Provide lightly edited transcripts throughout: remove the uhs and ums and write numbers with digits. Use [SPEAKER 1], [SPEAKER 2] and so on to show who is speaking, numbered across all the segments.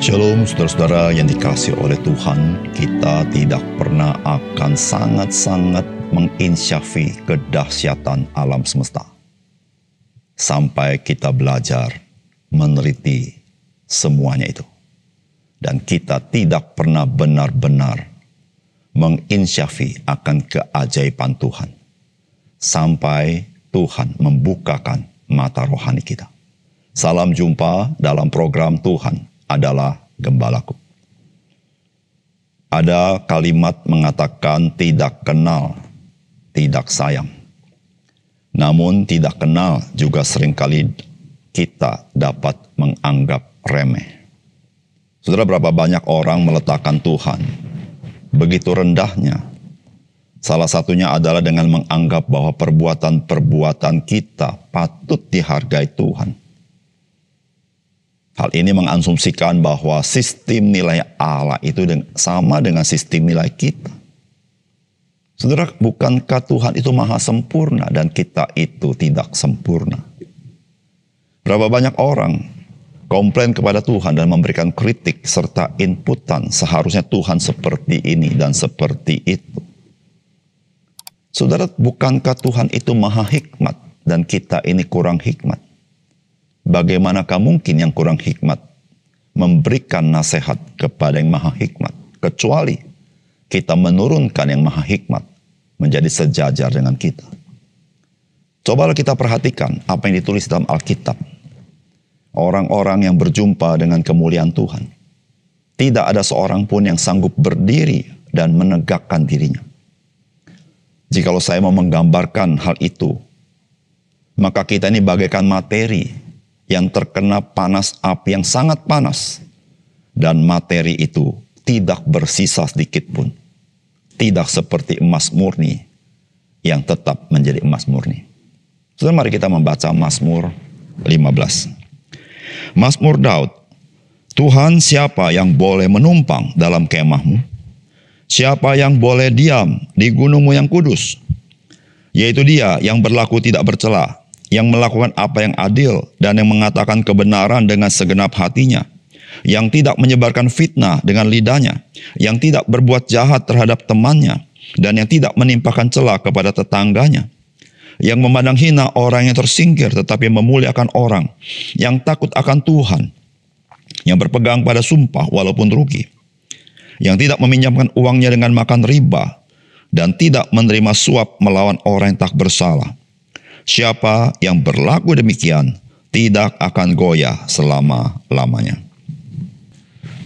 [SPEAKER 1] Shalom saudara-saudara yang dikasihi oleh Tuhan, kita tidak pernah akan sangat-sangat menginsyafi kedahsyatan alam semesta. Sampai kita belajar meneliti semuanya itu. Dan kita tidak pernah benar-benar menginsyafi akan keajaiban Tuhan. Sampai Tuhan membukakan mata rohani kita. Salam jumpa dalam program Tuhan adalah Gembalaku. Ada kalimat mengatakan tidak kenal, tidak sayang. Namun tidak kenal juga seringkali kita dapat menganggap remeh. Saudara, berapa banyak orang meletakkan Tuhan begitu rendahnya. Salah satunya adalah dengan menganggap bahwa perbuatan-perbuatan kita patut dihargai Tuhan. Hal ini mengasumsikan bahwa sistem nilai Allah itu sama dengan sistem nilai kita. Saudara, bukankah Tuhan itu maha sempurna dan kita itu tidak sempurna? Berapa banyak orang komplain kepada Tuhan dan memberikan kritik serta inputan seharusnya Tuhan seperti ini dan seperti itu. Saudara, bukankah Tuhan itu maha hikmat dan kita ini kurang hikmat? Bagaimanakah mungkin yang kurang hikmat memberikan nasihat kepada yang maha hikmat, kecuali kita menurunkan yang maha hikmat menjadi sejajar dengan kita. Cobalah kita perhatikan apa yang ditulis dalam Alkitab. Orang-orang yang berjumpa dengan kemuliaan Tuhan, tidak ada seorang pun yang sanggup berdiri dan menegakkan dirinya. Jikalau saya mau menggambarkan hal itu, maka kita ini bagaikan materi yang terkena panas api yang sangat panas. Dan materi itu tidak bersisa sedikit pun. Tidak seperti emas murni yang tetap menjadi emas murni. Saudara, mari kita membaca Mazmur 15. Mazmur Daud. Tuhan, siapa yang boleh menumpang dalam kemahmu? Siapa yang boleh diam di gunungmu yang kudus? Yaitu dia yang berlaku tidak bercela, yang melakukan apa yang adil dan yang mengatakan kebenaran dengan segenap hatinya, yang tidak menyebarkan fitnah dengan lidahnya, yang tidak berbuat jahat terhadap temannya, dan yang tidak menimpakan cela kepada tetangganya, yang memandang hina orang yang tersingkir tetapi memuliakan orang, yang takut akan Tuhan, yang berpegang pada sumpah walaupun rugi, yang tidak meminjamkan uangnya dengan makan riba, dan tidak menerima suap melawan orang yang tak bersalah. Siapa yang berlaku demikian tidak akan goyah selama-lamanya.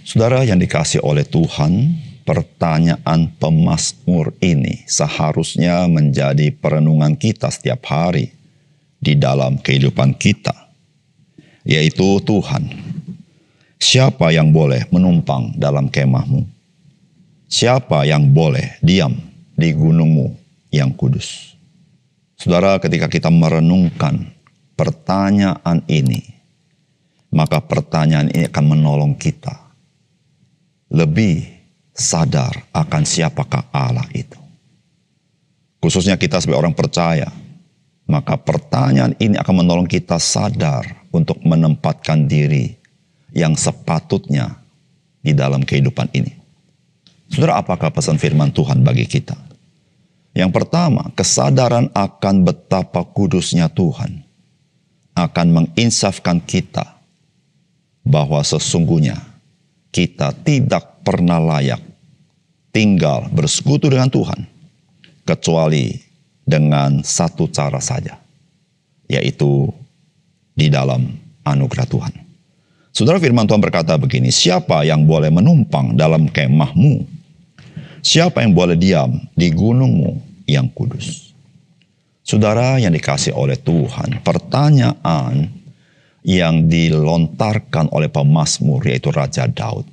[SPEAKER 1] Saudara yang dikasihi oleh Tuhan, pertanyaan pemazmur ini seharusnya menjadi perenungan kita setiap hari di dalam kehidupan kita. Yaitu Tuhan, siapa yang boleh menumpang dalam kemahmu? Siapa yang boleh diam di gunungmu yang kudus? Saudara, ketika kita merenungkan pertanyaan ini, maka pertanyaan ini akan menolong kita lebih sadar akan siapakah Allah itu. Khususnya kita sebagai orang percaya, maka pertanyaan ini akan menolong kita sadar untuk menempatkan diri yang sepatutnya di dalam kehidupan ini. Saudara, apakah pesan firman Tuhan bagi kita? Yang pertama, kesadaran akan betapa kudusnya Tuhan akan menginsafkan kita bahwa sesungguhnya kita tidak pernah layak tinggal bersekutu dengan Tuhan kecuali dengan satu cara saja, yaitu di dalam anugerah Tuhan. Saudara, firman Tuhan berkata begini, siapa yang boleh menumpang dalam kemahmu? Siapa yang boleh diam di gunungmu yang kudus? Saudara yang dikasihi oleh Tuhan, pertanyaan yang dilontarkan oleh pemazmur yaitu Raja Daud.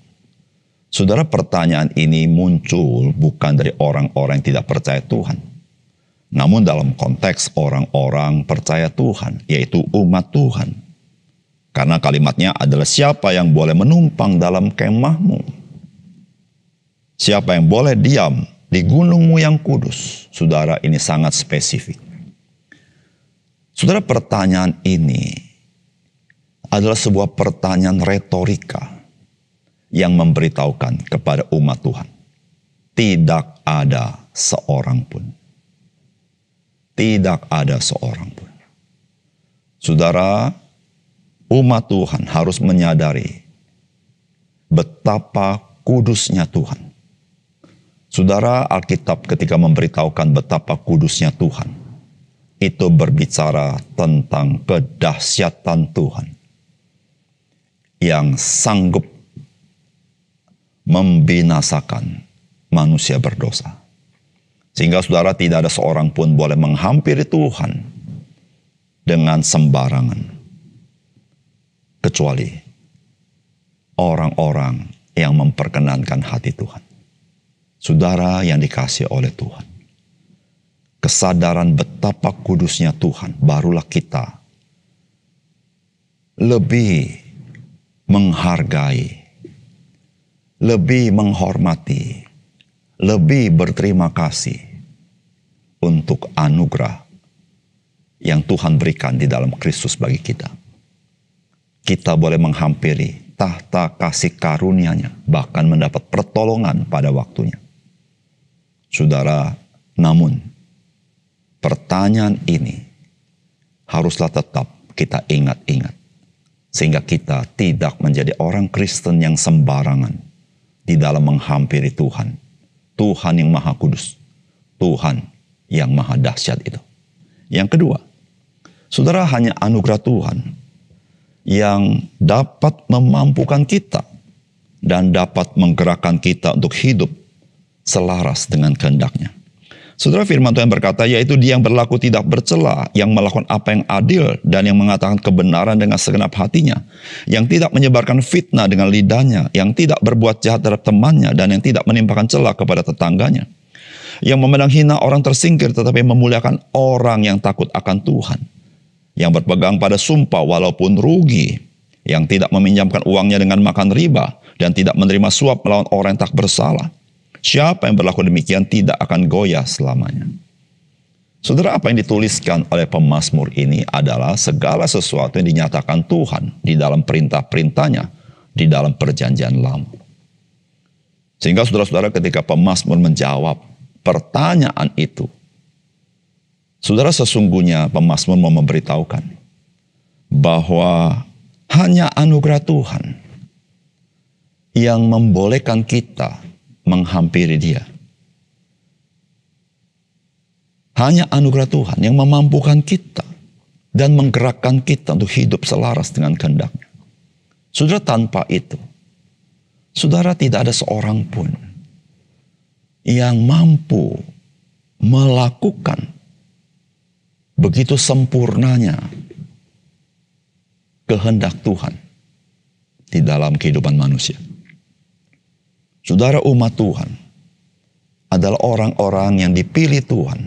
[SPEAKER 1] Saudara, pertanyaan ini muncul bukan dari orang-orang yang tidak percaya Tuhan. Namun dalam konteks orang-orang percaya Tuhan, yaitu umat Tuhan. Karena kalimatnya adalah siapa yang boleh menumpang dalam kemahmu? Siapa yang boleh diam di gunungmu yang kudus? Saudara, ini sangat spesifik. Saudara, pertanyaan ini adalah sebuah pertanyaan retorika yang memberitahukan kepada umat Tuhan. Tidak ada seorang pun. Tidak ada seorang pun. Saudara, umat Tuhan harus menyadari betapa kudusnya Tuhan. Saudara, Alkitab ketika memberitahukan betapa kudusnya Tuhan, itu berbicara tentang kedahsyatan Tuhan yang sanggup membinasakan manusia berdosa. Sehingga saudara, tidak ada seorang pun boleh menghampiri Tuhan dengan sembarangan. Kecuali orang-orang yang memperkenankan hati Tuhan. Saudara yang dikasihi oleh Tuhan. Kesadaran betapa kudusnya Tuhan, barulah kita lebih menghargai, lebih menghormati, lebih berterima kasih untuk anugerah yang Tuhan berikan di dalam Kristus bagi kita. Kita boleh menghampiri tahta kasih karunia-Nya, bahkan mendapat pertolongan pada waktunya. Saudara, namun pertanyaan ini haruslah tetap kita ingat-ingat. Sehingga kita tidak menjadi orang Kristen yang sembarangan di dalam menghampiri Tuhan. Tuhan yang Maha Kudus. Tuhan yang Maha Dahsyat itu. Yang kedua, saudara, hanya anugerah Tuhan yang dapat memampukan kita dan dapat menggerakkan kita untuk hidup selaras dengan kehendak-Nya. Saudara, firman Tuhan berkata, yaitu Dia yang berlaku tidak bercela, yang melakukan apa yang adil, dan yang mengatakan kebenaran dengan segenap hatinya, yang tidak menyebarkan fitnah dengan lidahnya, yang tidak berbuat jahat terhadap temannya, dan yang tidak menimpakan celah kepada tetangganya, yang memandang hina orang tersingkir, tetapi memuliakan orang yang takut akan Tuhan, yang berpegang pada sumpah walaupun rugi, yang tidak meminjamkan uangnya dengan makan riba, dan tidak menerima suap melawan orang yang tak bersalah. Siapa yang berlaku demikian tidak akan goyah selamanya. Saudara, apa yang dituliskan oleh pemazmur ini adalah segala sesuatu yang dinyatakan Tuhan di dalam perintah-perintahnya, di dalam perjanjian lama. Sehingga saudara-saudara, ketika pemazmur menjawab pertanyaan itu, saudara, sesungguhnya pemazmur mau memberitahukan bahwa hanya anugerah Tuhan yang membolehkan kita menghampiri Dia. Hanya anugerah Tuhan yang memampukan kita dan menggerakkan kita untuk hidup selaras dengan kehendak-Nya. Saudara, tanpa itu, saudara, tidak ada seorang pun yang mampu melakukan begitu sempurnanya kehendak Tuhan di dalam kehidupan manusia. Saudara, umat Tuhan adalah orang-orang yang dipilih Tuhan.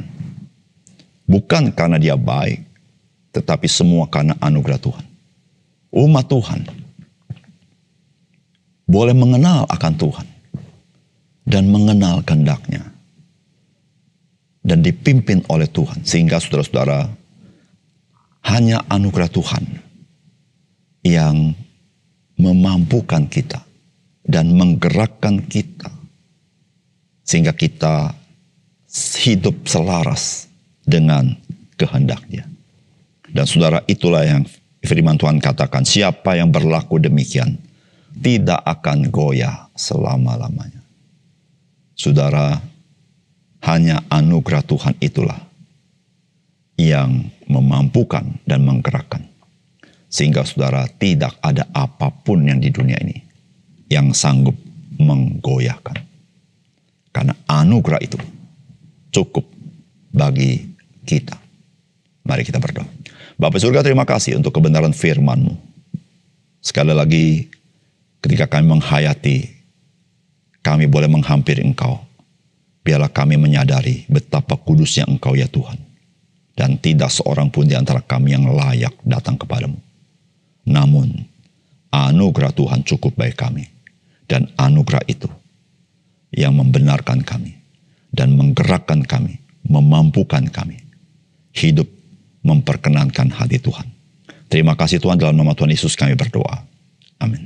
[SPEAKER 1] Bukan karena dia baik, tetapi semua karena anugerah Tuhan. Umat Tuhan boleh mengenal akan Tuhan dan mengenal kehendak-Nya dan dipimpin oleh Tuhan. Sehingga saudara-saudara, hanya anugerah Tuhan yang memampukan kita dan menggerakkan kita sehingga kita hidup selaras dengan kehendak-Nya. Dan saudara, itulah yang firman Tuhan katakan, siapa yang berlaku demikian tidak akan goyah selama-lamanya. Saudara, hanya anugerah Tuhan itulah yang memampukan dan menggerakkan. Sehingga saudara, tidak ada apapun yang di dunia ini yang sanggup menggoyahkan. Karena anugerah itu cukup bagi kita. Mari kita berdoa. Bapa surga, terima kasih untuk kebenaran firman-Mu. Sekali lagi, ketika kami menghayati, kami boleh menghampiri Engkau. Biarlah kami menyadari betapa kudusnya Engkau ya Tuhan. Dan tidak seorang pun di antara kami yang layak datang kepadamu. Namun, anugerah Tuhan cukup bagi kami. Dan anugerah itu yang membenarkan kami dan menggerakkan kami, memampukan kami hidup memperkenankan hati Tuhan. Terima kasih Tuhan, dalam nama Tuhan Yesus kami berdoa. Amin.